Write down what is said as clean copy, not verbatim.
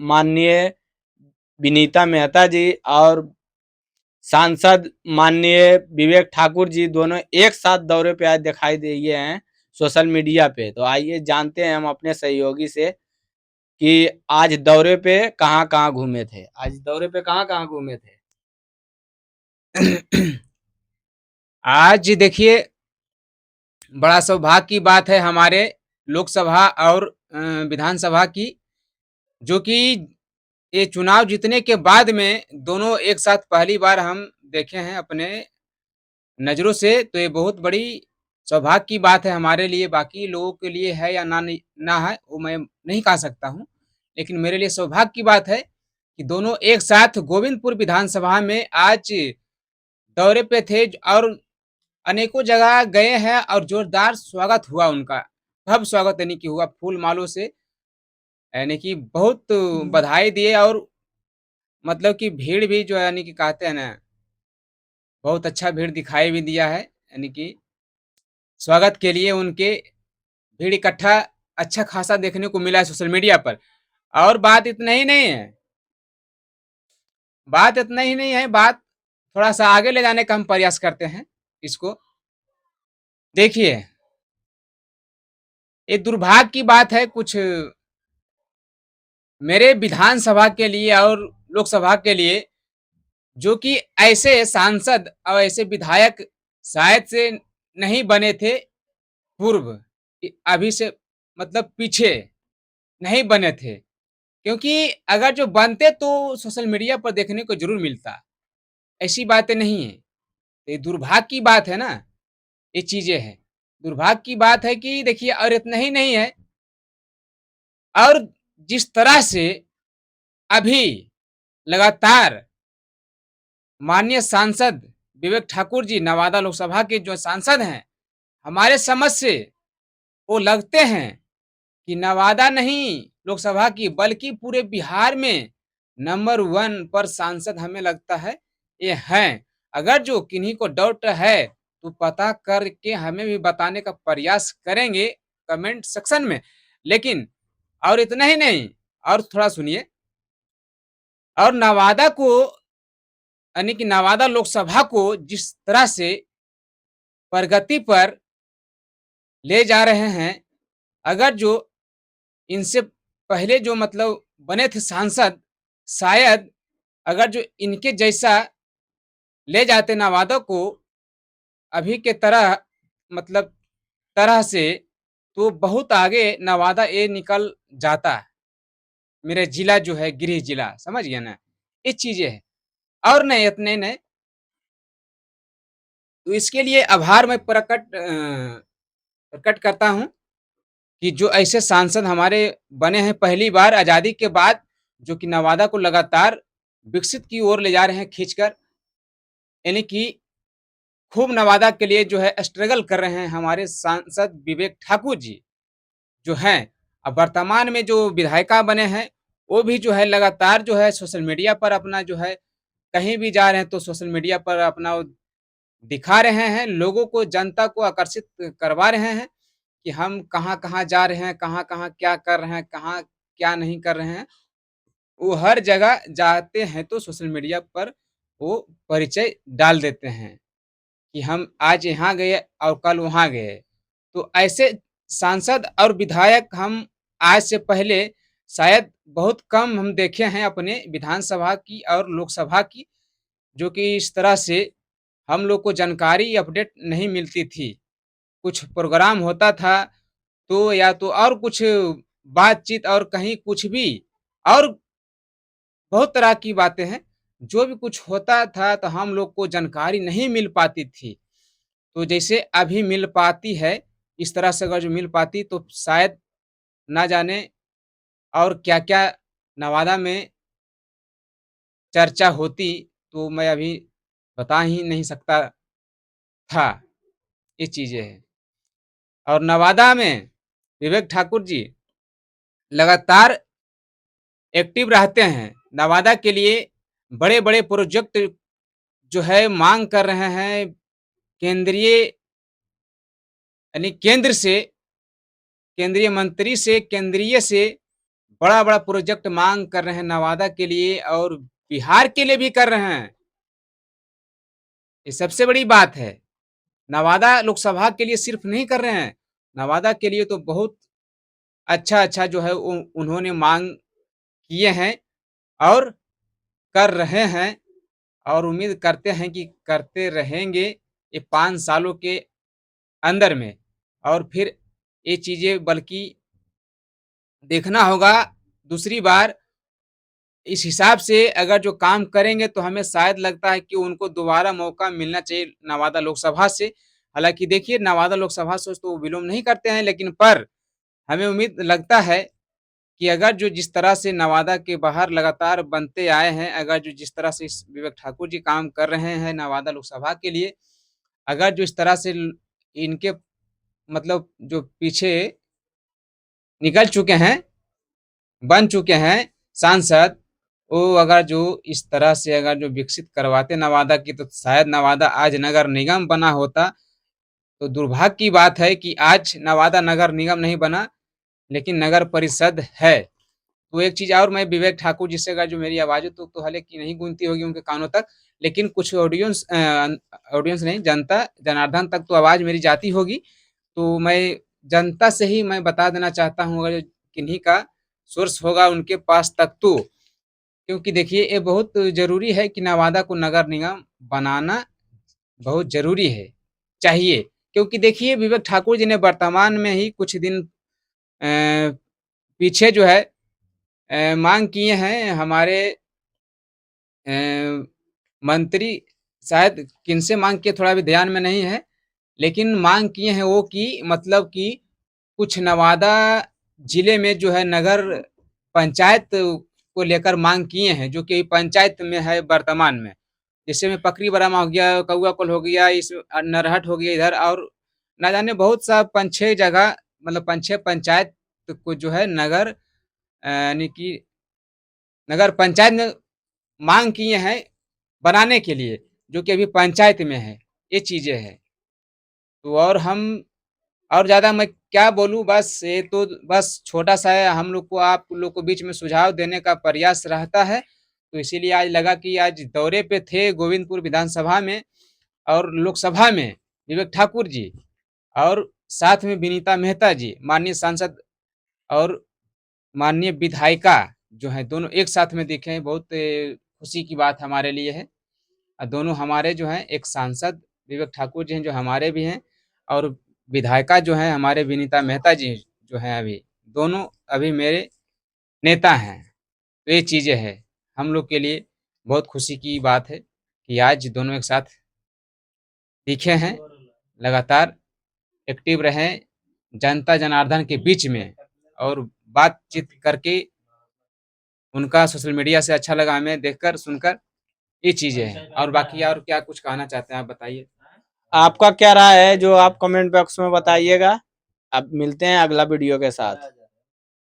माननीय विनीता मेहता जी और सांसद माननीय विवेक ठाकुर जी दोनों एक साथ दौरे पे आज दिखाई दिए हैं सोशल मीडिया पे। तो आइए जानते हैं हम अपने सहयोगी से कि आज दौरे पे कहाँ-कहाँ घूमे थे? आज दौरे पे कहाँ-कहाँ घूमे थे? आज देखिए, बड़ा सौभाग्य की बात है हमारे लोकसभा और विधानसभा की, जो कि ये चुनाव जीतने के बाद में दोनों एक साथ पहली बार हम देखे हैं अपने नज़रों से, तो ये बहुत बड़ी सौभाग्य की बात है हमारे लिए। बाकी लोगों के लिए है या ना है, वो मैं नहीं कह सकता हूँ। लेकिन मेरे लिए सौभाग्य की बात है कि दोनों एक साथ गोविंदपुर विधानसभा में आज दौरे पे थे और अनेकों जगह गए हैं और जोरदार स्वागत हुआ उनका। भव्य स्वागत यानी कि हुआ फूल-मालों से, यानी कि बहुत बधाई दिए और मतलब कि भीड़ भी जो है यानी कि कहते हैं ना, बहुत अच्छा भीड़ दिखाई भी दिया है। यानी कि स्वागत के लिए उनके भीड़ इकट्ठा अच्छा खासा देखने को मिला है सोशल मीडिया पर। और बात थोड़ा-सा आगे ले जाने का हम प्रयास करते हैं इसको। देखिए, ये दुर्भाग्य की बात है कुछ मेरे विधानसभा के लिए और लोकसभा के लिए, जो कि ऐसे सांसद और ऐसे विधायक शायद से नहीं बने थे पूर्व, अभी से मतलब पीछे नहीं बने थे। क्योंकि अगर जो बनते तो सोशल मीडिया पर देखने को ज़रूर मिलता, ऐसी बातें नहीं है। ये दुर्भाग्य की बात है ना, ये चीज़ें हैं। दुर्भाग्य की बात है कि देखिए, और इतना ही नहीं है, और जिस तरह से अभी लगातार माननीय सांसद विवेक ठाकुर जी नवादा लोकसभा के जो सांसद हैं, हमारे समझ से वो लगते हैं कि नवादा नहीं लोकसभा की बल्कि पूरे बिहार में नंबर 1 पर सांसद हमें लगता है ये हैं। अगर जो किन्हीं को डाउट है तो पता करके हमें भी बताने का प्रयास करेंगे कमेंट सेक्शन में। लेकिन और इतना ही नहीं, और थोड़ा सुनिए, और नवादा को यानी कि नवादा लोकसभा को जिस तरह से प्रगति पर ले जा रहे हैं, अगर जो इनसे पहले जो मतलब बने थे सांसद, शायद अगर जो इनके जैसा ले जाते नवादा को अभी के तरह, मतलब तरह से, तो बहुत आगे नवादा ये निकल जाता। मेरा जिला जो है गृह जिला, समझ गए ना? ये चीज़ें हैं। और नहीं इतने नहीं, तो इसके लिए आभार मैं प्रकट करता हूँ कि जो ऐसे सांसद हमारे बने हैं पहली बार आज़ादी के बाद, जो कि नवादा को लगातार विकसित की ओर ले जा रहे हैं खींचकर, यानी कि खूब नवादा के लिए जो है स्ट्रगल कर रहे हैं हमारे सांसद विवेक ठाकुर जी जो हैं। अब वर्तमान में जो विधायिका बने हैं, वो भी जो है लगातार जो है सोशल मीडिया पर अपना जो है कहीं भी जा रहे हैं तो सोशल मीडिया पर अपना वो दिखा रहे हैं, लोगों को, जनता को आकर्षित करवा रहे हैं कि हम कहाँ-कहाँ जा रहे हैं, कहाँ-कहाँ क्या कर रहे हैं, कहाँ क्या नहीं कर रहे हैं। वो हर जगह जाते हैं तो सोशल मीडिया पर वो परिचय डाल देते हैं कि हम आज यहाँ गए और कल वहाँ गए। तो ऐसे सांसद और विधायक हम आज से पहले शायद बहुत कम हम देखे हैं अपने विधानसभा की और लोकसभा की, जो कि इस तरह से हम लोग को जानकारी अपडेट नहीं मिलती थी। कुछ प्रोग्राम होता था तो या तो और कुछ बातचीत और कहीं कुछ भी, और बहुत तरह की बातें हैं। जो भी कुछ होता था तो हम लोग को जानकारी नहीं मिल पाती थी। तो जैसे अभी मिल पाती है, इस तरह से अगर जो मिल पाती तो शायद ना जाने और क्या-क्या नवादा में चर्चा होती, तो मैं अभी बता ही नहीं सकता था। ये चीज़ें हैं। और नवादा में विवेक ठाकुर जी लगातार एक्टिव रहते हैं। नवादा के लिए बड़े-बड़े प्रोजेक्ट जो है माँग कर रहे हैं, केंद्रीय यानी केंद्र से, केंद्रीय मंत्री से, केंद्रीय से बड़ा-बड़ा प्रोजेक्ट मांग कर रहे हैं नवादा के लिए और बिहार के लिए भी कर रहे हैं। ये सबसे बड़ी बात है। नवादा लोकसभा के लिए सिर्फ नहीं कर रहे हैं, नवादा के लिए तो बहुत अच्छा-अच्छा जो है उन्होंने मांग किए हैं और कर रहे हैं और उम्मीद करते हैं कि करते रहेंगे ये 5 सालों के अंदर में। और फिर ये चीज़ें बल्कि देखना होगा दूसरी बार इस हिसाब से अगर जो काम करेंगे तो हमें शायद लगता है कि उनको दोबारा मौका मिलना चाहिए नवादा लोकसभा से। हालाँकि देखिए नवादा लोकसभा से तो विलोम नहीं करते हैं लेकिन पर हमें उम्मीद लगता है कि अगर जो जिस तरह से नवादा के बाहर लगातार बनते आए हैं, अगर जो जिस तरह से इस विवेक ठाकुर जी काम कर रहे हैं नवादा लोकसभा के लिए, अगर जो इस तरह से ल इनके मतलब जो पीछे निकल चुके हैं, बन चुके हैं सांसद, वो अगर जो इस तरह से अगर जो विकसित करवाते नवादा की तो शायद नवादा आज नगर निगम बना होता। तो दुर्भाग्य की बात है कि आज नवादा नगर निगम नहीं बना, लेकिन नगर परिषद है। तो एक चीज़ और मैं विवेक ठाकुर जी से अगर जो मेरी आवाज़ तो हालाँकि नहीं गूंजती होगी उनके कानों तक, लेकिन कुछ ऑडियंस नहीं जनता जनार्दन तक तो आवाज़ मेरी जाती होगी। तो मैं जनता से ही मैं बता देना चाहता हूँ अगर किन्हीं का सोर्स होगा उनके पास तक तो, क्योंकि देखिए ये बहुत ज़रूरी है कि नवादा को नगर निगम बनाना बहुत ज़रूरी है, चाहिए। क्योंकि देखिए विवेक ठाकुर जी ने वर्तमान में ही कुछ दिन पीछे जो है माँग किए हैं हमारे अ, मंत्री शायद किनसे माँग किए थोड़ा अभी ध्यान में नहीं है, लेकिन माँग किए हैं वो कि मतलब कि कुछ नवादा जिले में जो है नगर पंचायत को लेकर माँग किए हैं, जो कि पंचायत में है वर्तमान में। जैसे में पकरी बरामा हो गया, कौआकोल हो गया, इस नरहट हो गया इधर और ना जाने बहुत सा 5-6 जगह मतलब 5-6 पंचायत को जो है नगर यानी कि नगर पंचायत में माँग किए हैं बनाने के लिए, जो कि अभी पंचायत में है, ये चीज़ें हैं। तो और हम और ज़्यादा मैं क्या बोलूँ बस ये तो बस छोटा-सा है हम लोग को आप लोग को बीच में सुझाव देने का प्रयास रहता है। तो इसीलिए आज लगा कि आज दौरे पे थे गोविंदपुर विधानसभा में और लोकसभा में विवेक ठाकुर जी और साथ में विनीता मेहता जी, माननीय सांसद और माननीय विधायिका जो हैं दोनों एक साथ में दिखे हैं, बहुत खुशी की बात हमारे लिए है। दोनों हमारे जो हैं एक सांसद विवेक ठाकुर जी हैं जो हमारे भी हैं और विधायिका जो हैं हमारे विनीता मेहता जी जो हैं अभी, दोनों अभी मेरे नेता हैं। तो ये चीज़ें हैं, हम लोग के लिए बहुत खुशी की बात है कि आज दोनों एक साथ दिखे हैं, लगातार एक्टिव रहें जनता जनार्दन के बीच में और बातचीत करके उनका सोशल मीडिया से अच्छा लगा हमें देखकर, सुनकर, ये चीज़ें हैं। और बाकी और क्या कुछ कहना चाहते हैं आप बताइए? आपका क्या राय है जो आप कमेंट बॉक्स में बताइएगा। अब मिलते हैं अगला वीडियो के साथ।